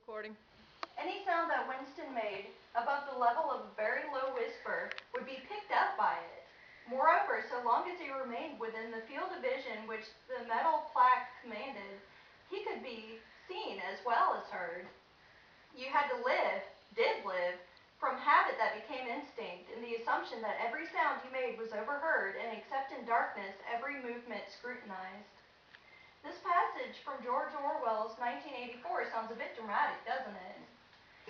Recording. Any sound that Winston made above the level of a very low whisper would be picked up by it. Moreover, so long as he remained within the field of vision which the metal plaque commanded, he could be seen as well as heard. You had to live, did live, from habit that became instinct, in the assumption that every sound you made was overheard, and except in darkness, every movement scrutinized. This passage from George Orwell's 1984 sounds a bit dramatic, doesn't it?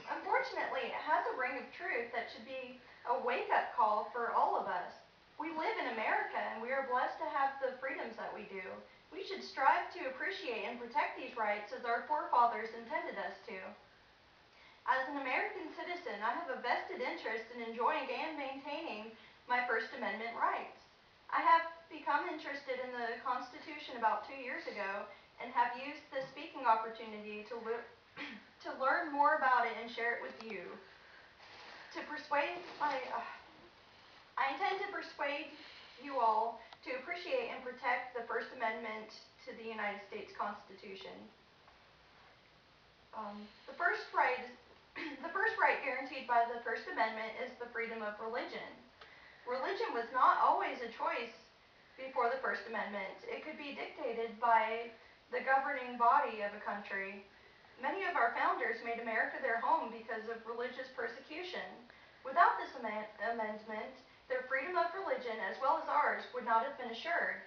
Unfortunately, it has a ring of truth that should be a wake-up call for all of us. We live in America, and we are blessed to have the freedoms that we do. We should strive to appreciate and protect these rights as our forefathers intended us to. As an American citizen, I have a vested interest in enjoying and maintaining my First Amendment rights. I have become interested in the Constitution about 2 years ago and have used the speaking opportunity to learn more about it and share it with you. I intend to persuade you all to appreciate and protect the First Amendment to the United States Constitution. The first right guaranteed by the First Amendment is the freedom of religion. Religion was not always a choice before the First Amendment. It could be dictated by the governing body of a country. Many of our founders made America their home because of religious persecution. Without this amendment, their freedom of religion, as well as ours, would not have been assured.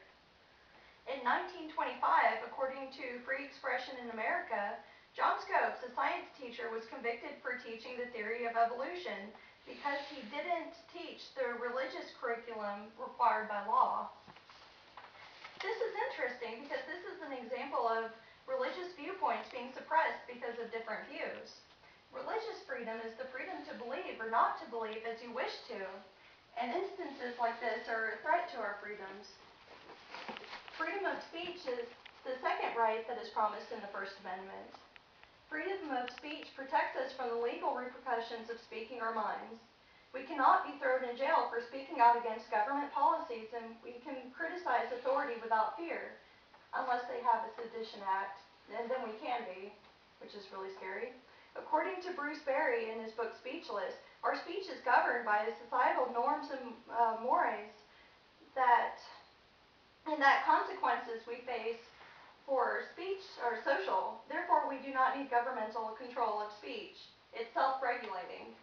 In 1925, according to Free Expression in America, John Scopes, a science teacher, was convicted for teaching the theory of evolution because he didn't teach the religious curriculum required by law. This is interesting because this is an example of religious viewpoints being suppressed because of different views. Religious freedom is the freedom to believe or not to believe as you wish to, and instances like this are a threat to our freedoms. Freedom of speech is the second right that is promised in the First Amendment. Freedom of speech protects us from the legal repercussions of speaking our minds. We cannot be thrown in jail for speaking out against government policies, and we can criticize authority without fear, unless they have a sedition act, and then we can be, which is really scary. According to Bruce Berry in his book Speechless, our speech is governed by societal norms and mores and that consequences we face for speech are social. Therefore, we do not need governmental control of speech. It's self-regulating.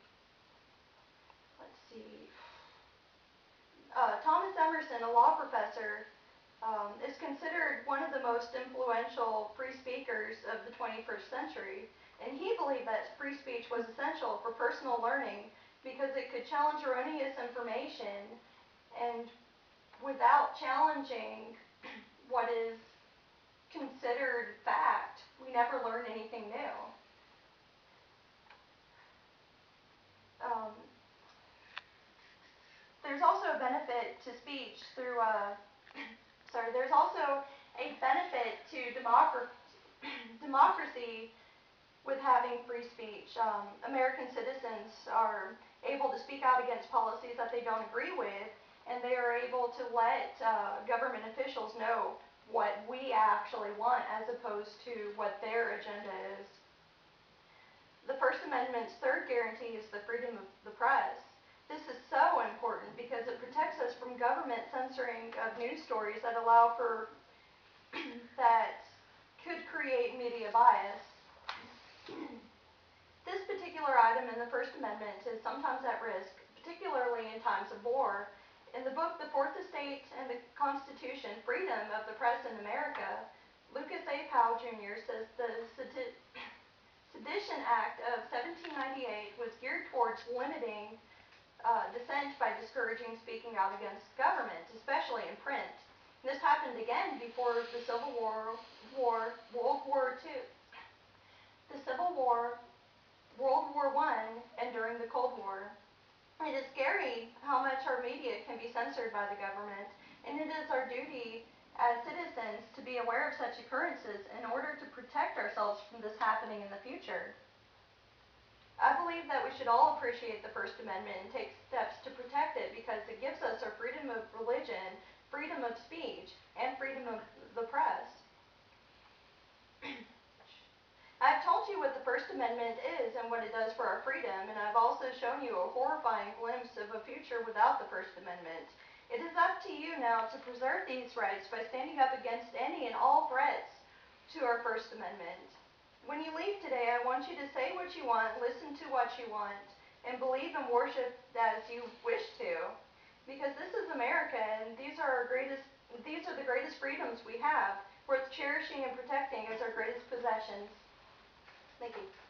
Let's see. Thomas Emerson, a law professor, is considered one of the most influential free speakers of the 21st century, and he believed that free speech was essential for personal learning because it could challenge erroneous information, and without challenging what is considered fact, we never learn anything new. There's also a benefit to speech through there's also a benefit to democracy with having free speech. American citizens are able to speak out against policies that they don't agree with, and they are able to let government officials know what we actually want as opposed to what their agenda is. The First Amendment's third guarantee is the freedom of the press. This is so important because it protects us from government censoring of news stories that allow for that could create media bias. This particular item in the First Amendment is sometimes at risk, particularly in times of war. In the book The Fourth Estate and the Constitution, Freedom of the Press in America, Lucas A. Powell Jr. says the Sedition Act of 1798 was geared towards limiting dissent by discouraging speaking out against government, especially in print. And this happened again before the Civil War, World War II. The Civil War, World War I, and during the Cold War. It is scary how much our media can be censored by the government, and it is our duty as citizens to be aware of such occurrences in order to protect ourselves from this happening in the future. I believe that we should all appreciate the First Amendment and take steps to protect it because it gives us our freedom of religion, freedom of speech, and freedom of the press. I've told you what the First Amendment is and what it does for our freedom, and I've also shown you a horrifying glimpse of a future without the First Amendment. It is up to you now to preserve these rights by standing up against any and all threats to our First Amendment. When you leave today, I want you to say what you want, listen to what you want, and believe and worship as you wish to. Because this is America, and these are the greatest freedoms we have, worth cherishing and protecting as our greatest possessions. Thank you.